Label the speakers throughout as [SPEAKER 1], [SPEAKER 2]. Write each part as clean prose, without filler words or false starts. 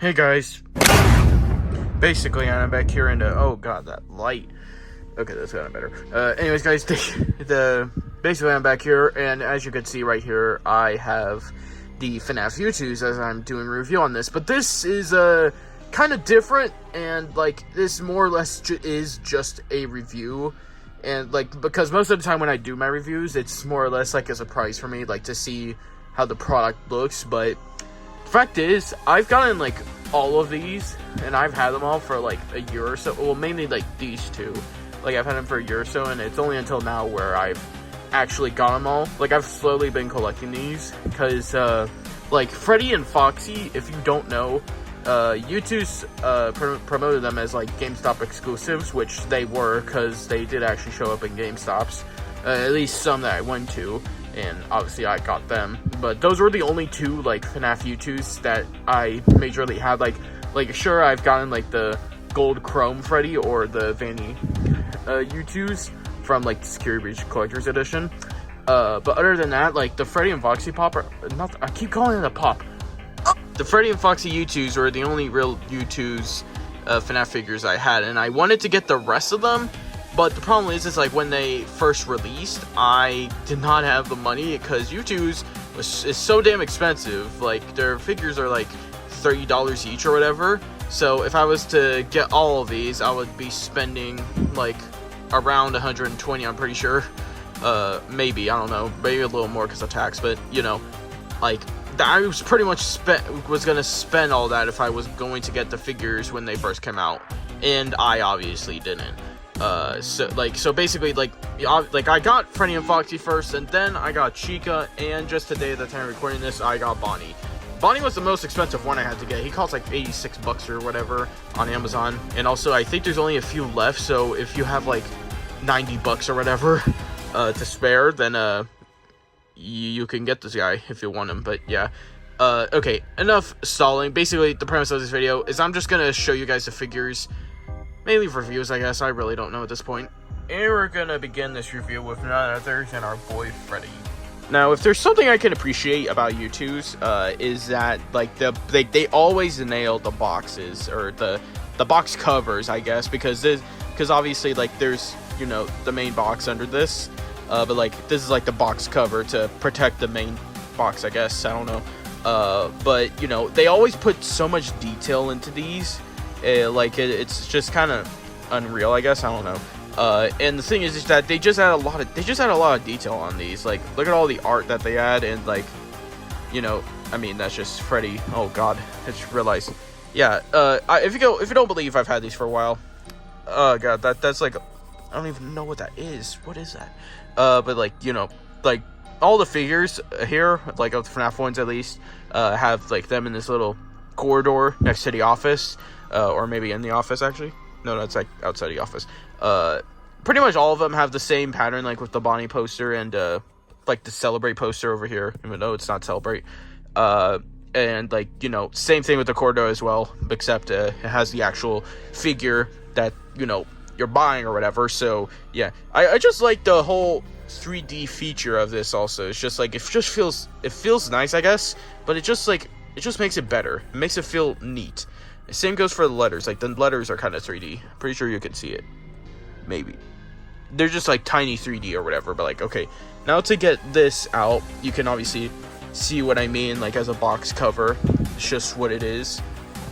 [SPEAKER 1] Hey guys, basically I'm back here and oh god, that light. Okay, that's kind of better. Anyways guys, basically I'm back here, and as you can see right here, I have the FNAF Youtooz as I'm doing a review on this, but this is kind of different, and like this more or less is just a review, and like because most of the time when I do my reviews, it's more or less like a surprise for me, like to see how the product looks. But the fact is, I've gotten like all of these, and I've had them all for like a year or so. Well, mainly like these two. Like I've had them for a year or so, and it's only until now where I've actually got them all. Like I've slowly been collecting these because like Freddy and Foxy, if you don't know, Youtooz promoted them as like GameStop exclusives, which they were, because they did actually show up in GameStops, at least some that I went to, and obviously I got them. But those were the only two like FNAF Youtooz that I majorly had. Like sure, I've gotten like the gold chrome Freddy or the Vanny Youtooz from like the Security Breach Collector's Edition. But other than that, like the Freddy and Foxy pop are not. I keep calling it a pop. The Freddy and Foxy Youtooz were the only real Youtooz FNAF figures I had, and I wanted to get the rest of them. But the problem is like when they first released, I did not have the money because Youtooz is so damn expensive. Like their figures are like $30 each or whatever. So if I was to get all of these, I would be spending like around 120. I'm pretty sure. Maybe, I don't know, maybe a little more because of tax. But you know, like I was pretty much gonna spend all that if I was going to get the figures when they first came out, and I obviously didn't. So basically, like I got Freddy and Foxy first, and then I got Chica, and just today, at the time of recording this, I got Bonnie. Bonnie was the most expensive one I had to get. He costs like $86 or whatever on Amazon, and also I think there's only a few left. So if you have like $90 or whatever to spare, then you can get this guy if you want him. But yeah, okay, enough stalling. Basically, the premise of this video is I'm just gonna show you guys the figures. Mainly for reviews, I guess. I really don't know at this point. And we're gonna begin this review with none other than our boy Freddy. Now, if there's something I can appreciate about Youtooz, is that like they always nail the boxes, or the box covers, I guess, because obviously like there's, you know, the main box under this, but like this is like the box cover to protect the main box, I guess. I don't know, but you know, they always put so much detail into these. Like it's just kind of unreal, I guess. I don't know. And the thing is that they just add a lot of detail on these. Like, look at all the art that they add, and like, you know, I mean, that's just Freddy. Oh god, I just realized. Yeah. If you don't believe I've had these for a while, oh god, that's like, I don't even know what that is. What is that? But like, you know, like all the figures here, like of the FNAF ones at least, have like them in this little corridor next to the office. Or maybe in the office, actually. No, that's like outside the office. Pretty much all of them have the same pattern, like with the Bonnie poster and like the Celebrate poster over here, even though it's not Celebrate. And like, you know, same thing with the corridor as well, except it has the actual figure that, you know, you're buying or whatever. So yeah, I just like the whole 3D feature of this. Also, it's just like it feels nice, I guess, but it just makes it better. It makes it feel neat. Same goes for the letters. Like, the letters are kind of 3D. Pretty sure you can see it. Maybe. They're just, like, tiny 3D or whatever. But, like, okay. Now, to get this out, you can obviously see what I mean, like, as a box cover. It's just what it is.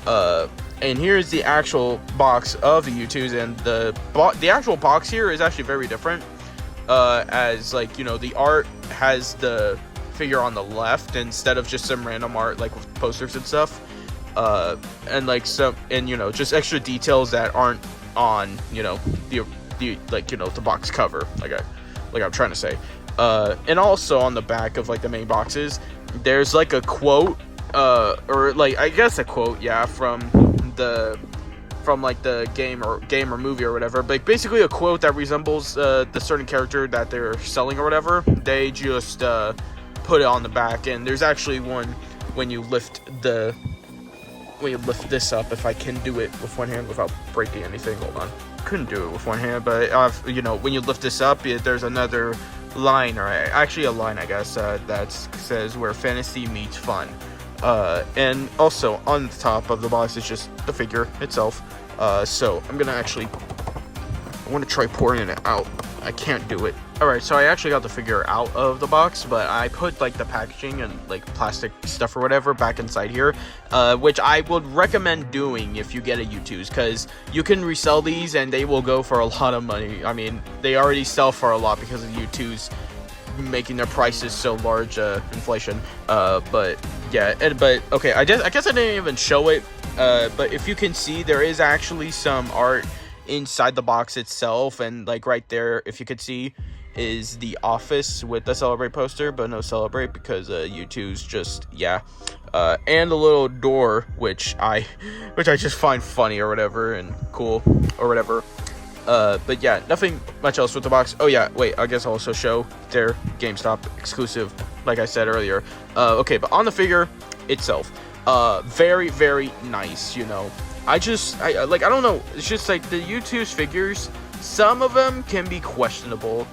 [SPEAKER 1] And here's the actual box of the Youtooz. And the actual box here is actually very different. As, like, you know, the art has the figure on the left instead of just some random art, like, with posters and stuff. And like and you know, just extra details that aren't on, you know, the like, you know, the box cover, like I'm trying to say. And also on the back of like the main boxes, there's like a quote, or like I guess a quote, yeah, from like the game or movie or whatever. But basically a quote that resembles the certain character that they're selling or whatever. They just put it on the back, and there's actually one when you lift this up, if I can do it with one hand without breaking anything. Hold on. Couldn't do it with one hand, but you know, when you lift this up, there's another line, or actually a line, I guess, that says where fantasy meets fun. And also on the top of the box is just the figure itself. So I'm gonna actually, I want to try pouring it out. I can't do it. Alright, so I actually got the figure out of the box, but I put like the packaging and like plastic stuff or whatever back inside here, which I would recommend doing if you get a Youtooz, because you can resell these and they will go for a lot of money. I mean, they already sell for a lot because of Youtooz making their prices so large, inflation. But yeah, but okay, I guess I didn't even show it, but if you can see, there is actually some art inside the box itself, and like right there, if you could see, is the office with the Celebrate poster, but no Celebrate because Youtooz just, yeah. And a little door, which I just find funny or whatever, and cool or whatever. But yeah, nothing much else with the box. Oh yeah, wait, I guess I'll also show their GameStop exclusive, like I said earlier. Okay, but on the figure itself, very, very nice, you know. I don't know, it's just like the Youtooz figures, some of them can be questionable,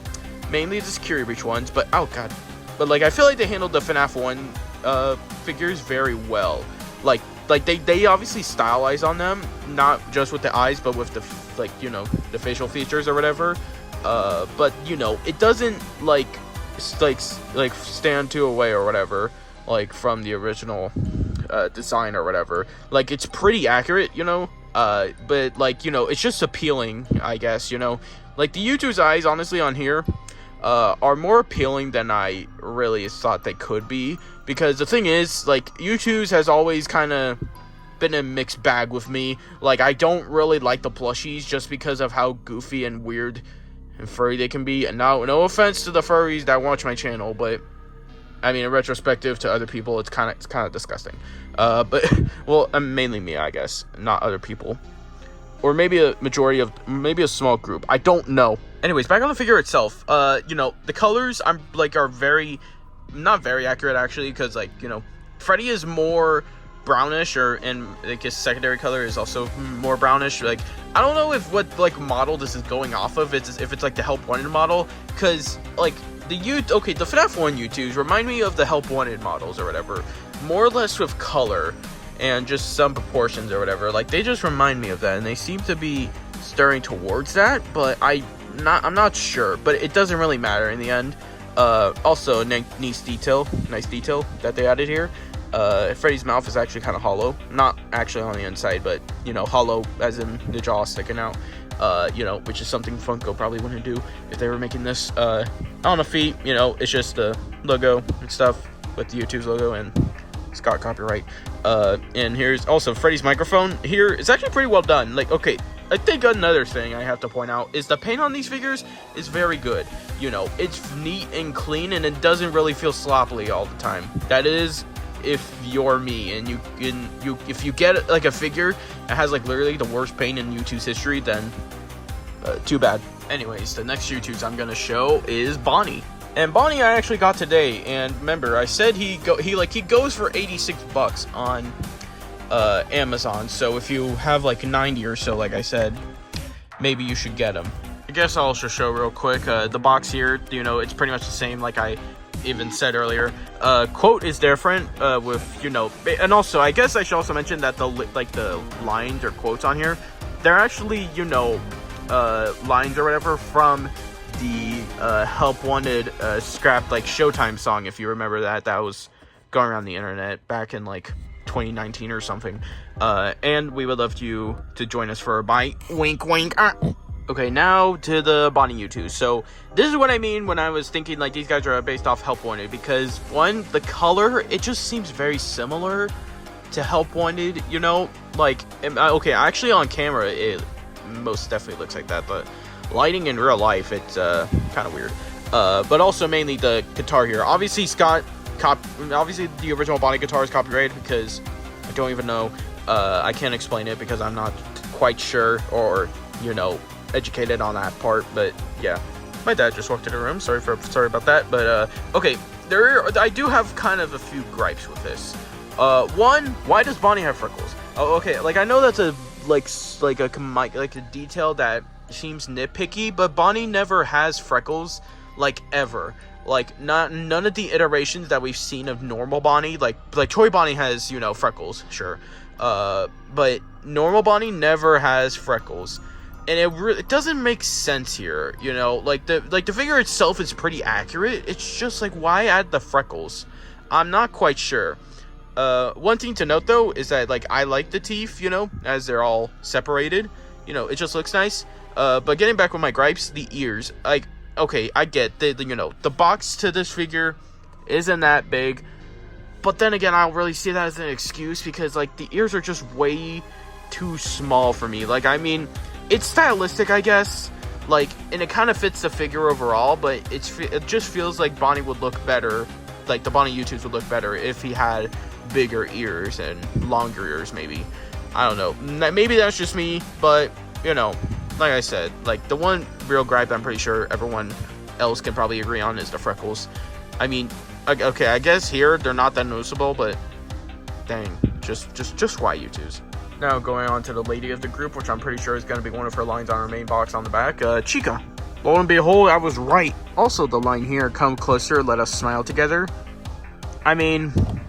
[SPEAKER 1] mainly the security breach ones, but oh god, but like I feel like they handled the FNAF 1 figures very well. Like they obviously stylize on them, not just with the eyes, but with the, like, you know, the facial features or whatever. But you know, it doesn't like stand two away or whatever, like from the original design or whatever. Like, it's pretty accurate, you know, but like, you know, it's just appealing, I guess, you know. Like the Youtooz eyes, honestly, on here are more appealing than I really thought they could be, because the thing is, like, Youtooz has always kind of been a mixed bag with me. Like, I don't really like the plushies just because of how goofy and weird and furry they can be. And now, no offense to the furries that watch my channel, but I mean, in retrospective to other people, it's kind of disgusting. But well, mainly me, I guess, not other people, or maybe a majority of, maybe a small group. I don't know. Anyways, back on the figure itself. You know, the colors are very, not very accurate actually, because like, you know, Freddy is more brownish, and like his secondary color is also more brownish. Like, I don't know if what like model this is going off of. If it's like the Help Wanted model, because like the FNAF 1 Youtooz remind me of the Help Wanted models or whatever, more or less with color and just some proportions or whatever. Like, they just remind me of that, and they seem to be stirring towards that, but I'm not sure, but it doesn't really matter in the end. Also, nice detail that they added here. Freddy's mouth is actually kind of hollow, not actually on the inside, but you know, hollow as in the jaw sticking out. You know, which is something Funko probably wouldn't do if they were making this. On the feet, you know, it's just the logo and stuff with the Youtooz logo, and it's got copyright. And here's also Freddy's microphone. Here, it's actually pretty well done. Like, okay, I think another thing I have to point out is the paint on these figures is very good. You know, it's neat and clean, and it doesn't really feel sloppily all the time. That is, if you're me, and if you get like a figure that has like literally the worst paint in Youtooz history, then too bad. Anyways, the next Youtooz I'm gonna show is Bonnie. And Bonnie I actually got today, and remember I said he goes for 86 bucks on Amazon. So if you have like 90 or so, like I said, maybe you should get him. I guess I'll also show real quick the box here. You know, it's pretty much the same, like I even said earlier. Quote is different with, you know, and also I guess I should also mention that the lines or quotes on here, they're actually, you know, lines or whatever from the Help Wanted scrapped like Showtime song, if you remember that was going around the internet back in like 2019 or something. And we would love you to join us for a bite. Wink wink. Okay, now to the Bonnie Youtooz. So this is what I mean when I was thinking like these guys are based off Help Wanted, because one, the color, it just seems very similar to Help Wanted, you know, like, okay, actually on camera it most definitely looks like that, but lighting in real life, it's kind of weird. But also mainly the guitar here. Obviously obviously the original Bonnie guitar is copyrighted, because I don't even know, I can't explain it because I'm not quite sure, or, you know, educated on that part. But yeah, my dad just walked in the room, sorry about that. But okay, I do have kind of a few gripes with this. One, why does Bonnie have freckles? Oh, okay, like I know that's a a detail that seems nitpicky, but Bonnie never has freckles, like, ever. Like, none of the iterations that we've seen of normal Bonnie, like Toy Bonnie has, you know, freckles, sure. But normal Bonnie never has freckles. And it doesn't make sense here, you know? Like, the figure itself is pretty accurate. It's just, like, why add the freckles? I'm not quite sure. One thing to note, though, is that, like, I like the teeth, you know, as they're all separated. You know, it just looks nice. But getting back with my gripes, the ears, like, okay, I get you know, the box to this figure isn't that big, but then again, I don't really see that as an excuse, because, like, the ears are just way too small for me. Like, I mean, it's stylistic, I guess, like, and it kind of fits the figure overall, but it just feels like Bonnie would look better, like, the Bonnie Youtooz would look better if he had bigger ears and longer ears, maybe. I don't know, maybe that's just me, but, you know, like I said, like, the one real gripe I'm pretty sure everyone else can probably agree on is the freckles. I mean, okay, I guess here they're not that noticeable, but dang, just why Youtooz? Now going on to the lady of the group, which I'm pretty sure is going to be one of her lines on her main box on the back, Chica. Lo and behold, I was right. Also, the line here, come closer, let us smile together. I mean, I'm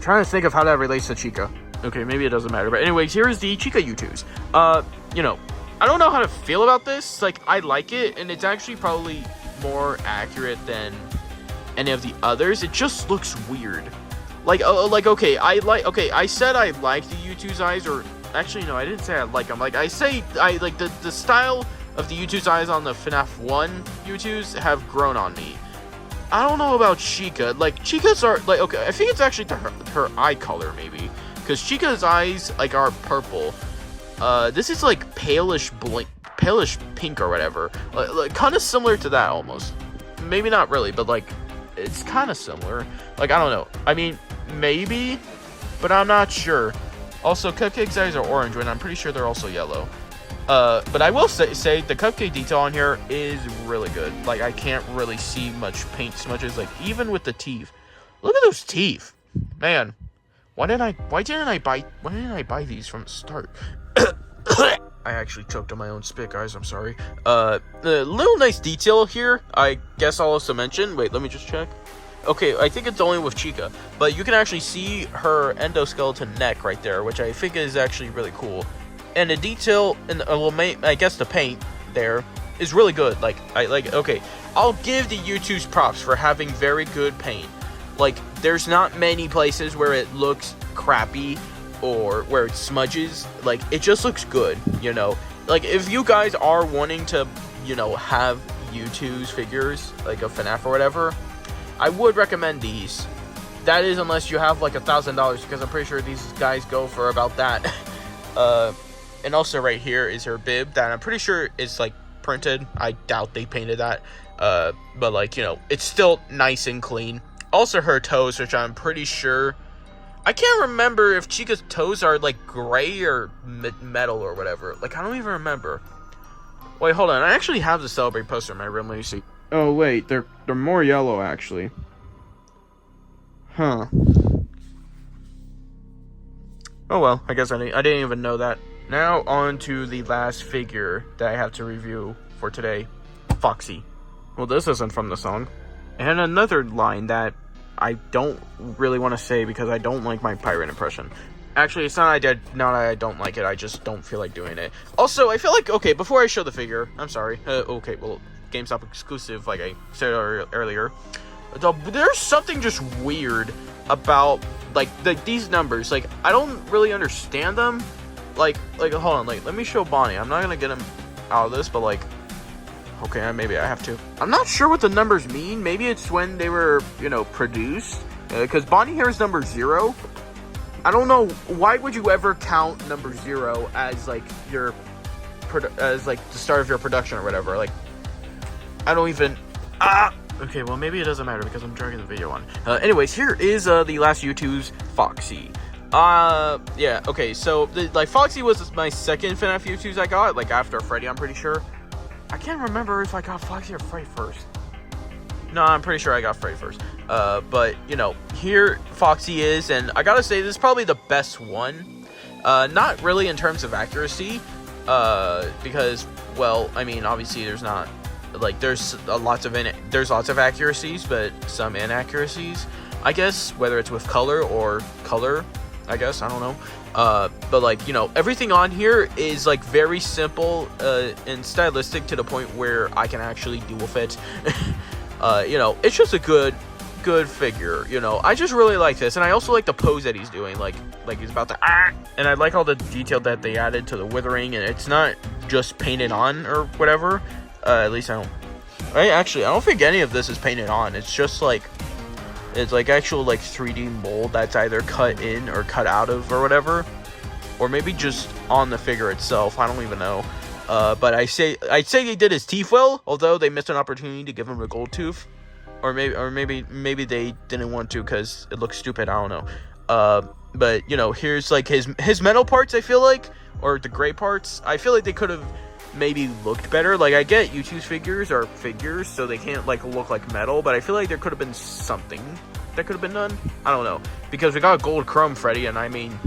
[SPEAKER 1] trying to think of how that relates to Chica. Okay, maybe it doesn't matter, but anyways, here is the Chica Youtooz. You know, I don't know how to feel about this. Like, I like it, and it's actually probably more accurate than any of the others. It just looks weird. Like, okay, I said I like the Youtooz eyes, or actually, no, I didn't say I like them. Like, I say I like the style of the Youtooz eyes on the FNAF 1 Youtooz have grown on me. I don't know about Chica. Like, Chica's are, like, okay, I think it's actually her eye color, maybe. Because Chica's eyes, like, are purple. This is, like, palish pink or whatever. Like kind of similar to that, almost. Maybe not really, but, like, it's kind of similar. Like, I don't know. I mean, maybe, but I'm not sure. Also, Cupcake's eyes are orange, and I'm pretty sure they're also yellow. But I will say the Cupcake detail on here is really good. Like, I can't really see much paint smudges, like, even with the teeth. Look at those teeth. Man, why didn't I buy these from the start? I actually choked on my own spit, guys. I'm sorry. The little nice detail here, I guess I'll also mention. Wait, let me just check. Okay, I think it's only with Chica, but you can actually see her endoskeleton neck right there, which I think is actually really cool. And the detail, and I guess the paint there is really good. Like, okay, I'll give the Youtooz props for having very good paint. Like, there's not many places where it looks crappy or where it smudges. Like, it just looks good, you know. Like, if you guys are wanting to, you know, have Youtooz figures, like a FNAF or whatever, I would recommend these. That is, unless you have like $1,000, because I'm pretty sure these guys go for about that. And also right here is her bib that I'm pretty sure is like printed. I doubt they painted that. But like, you know, it's still nice and clean. Also her toes, which I'm pretty sure, I can't remember if Chica's toes are like gray or metal or whatever. Like, I don't even remember. Wait, hold on. I actually have the Celebrate poster in my room. Let me see. Oh wait, they're more yellow actually. Huh. Oh well, I guess I didn't even know that. Now on to the last figure that I have to review for today, Foxy. Well, this isn't from the song. And another line that I don't really want to say because I don't like my pirate impression. Actually, it's not that I don't like it, I just don't feel like doing it. Also, I feel like, okay, before I show the figure, I'm sorry. Okay, well, GameStop exclusive, like I said earlier. There's something just weird about, like, these numbers. Like, I don't really understand them. Like, hold on, like, let me show Bonnie. I'm not gonna get him out of this, but, like, okay, maybe I have to. I'm not sure what the numbers mean. Maybe it's when they were, you know, produced. Because Bonnie here is number 0. I don't know, why would you ever count number 0 as, like, your, as, like, the start of your production or whatever? Like, I don't even, okay, well, maybe it doesn't matter because I'm dragging the video on. Anyways, here is, the last Youtooz, Foxy. Yeah, okay, so, like, Foxy was my second FNAF Youtooz I got, like, after Freddy, I'm pretty sure. I can't remember if I got Foxy or Freddy first. No, I'm pretty sure I got Freddy first. But, you know, here Foxy is, and I gotta say, this is probably the best one. Not really in terms of accuracy, because, well, I mean, obviously there's not like there's lots of accuracies, but some inaccuracies, I guess, whether it's with color or color, I guess, I don't know. But like, you know, everything on here is like very simple and stylistic to the point where I can actually deal with it. You know, it's just a good figure, you know. I just really like this, and I also like the pose that he's doing, like he's about to and I like all the detail that they added to the withering, and it's not just painted on or whatever. At least I don't think any of this is painted on. It's just like, it's like actual like 3D mold that's either cut in or cut out of or whatever, or maybe just on the figure itself. I don't even know. But I'd say they did his teeth well, although they missed an opportunity to give him a gold tooth, or maybe they didn't want to because it looks stupid. I don't know. But you know, here's like his metal parts. I feel like, or the gray parts. I feel like they could have maybe looked better. Like, I get Youtooz figures are figures, so they can't like look like metal, but I feel like there could have been something that could have been done. I don't know, because we got gold chrome Freddy, and I mean,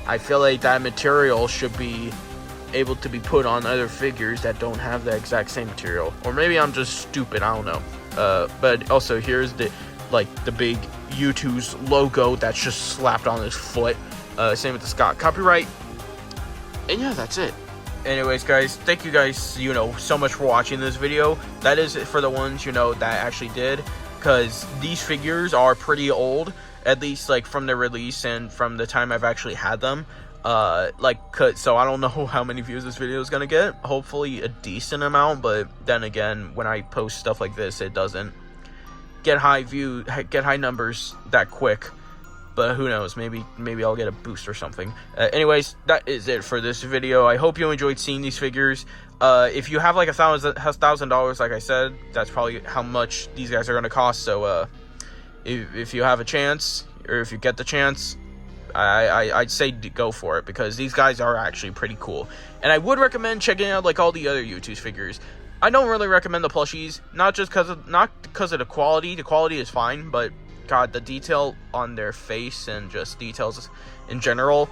[SPEAKER 1] I feel like that material should be able to be put on other figures that don't have the exact same material. Or maybe I'm just stupid, I don't know. But also, here's the big Youtooz logo that's just slapped on his foot. Same with the Scott copyright. And yeah, that's it. Anyways, guys, thank you guys, you know, so much for watching this video. That is it for the ones, you know, that actually did, because these figures are pretty old, at least like from the release and from the time I've actually had them. So I don't know how many views this video is gonna get. Hopefully a decent amount, but then again, when I post stuff like this, it doesn't get high numbers that quick. But who knows, maybe I'll get a boost or something. Anyways, that is it for this video. I hope you enjoyed seeing these figures. If you have like $1,000, like I said, that's probably how much these guys are going to cost. So if you have a chance, or if you get the chance, I'd say go for it, because these guys are actually pretty cool. And I would recommend checking out like all the other Youtooz figures. I don't really recommend the plushies, not because of the quality. The quality is fine, but God, the detail on their face and just details in general,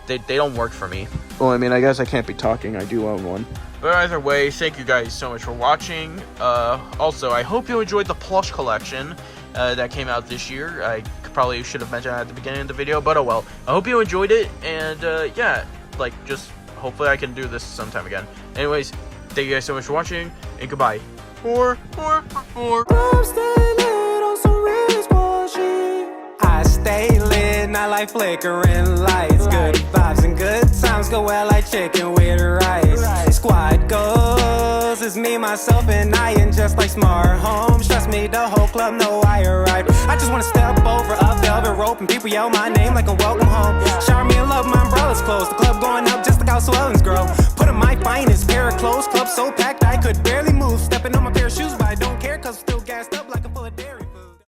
[SPEAKER 1] they don't work for me. Well, I mean, I guess I can't be talking. I do own one. But either way, thank you guys so much for watching. Also, I hope you enjoyed the plush collection that came out this year. I probably should have mentioned that at the beginning of the video, but oh well. I hope you enjoyed it, and yeah, like, just hopefully I can do this sometime again. Anyways, thank you guys so much for watching, and goodbye.
[SPEAKER 2] I stay lit, not like flickering lights. Good vibes and good times go well like chicken with rice. Squad goes, it's me, myself, and I, and just like smart homes. Trust me, the whole club know I arrived. I just wanna step over a velvet rope and people yell my name like a welcome home. Shower me in love, my umbrella's closed. The club going up just like how swellings grow. Put on my finest pair of clothes, club so packed I could barely move. Stepping on my pair of shoes, but I don't care, cause I'm still gassed up.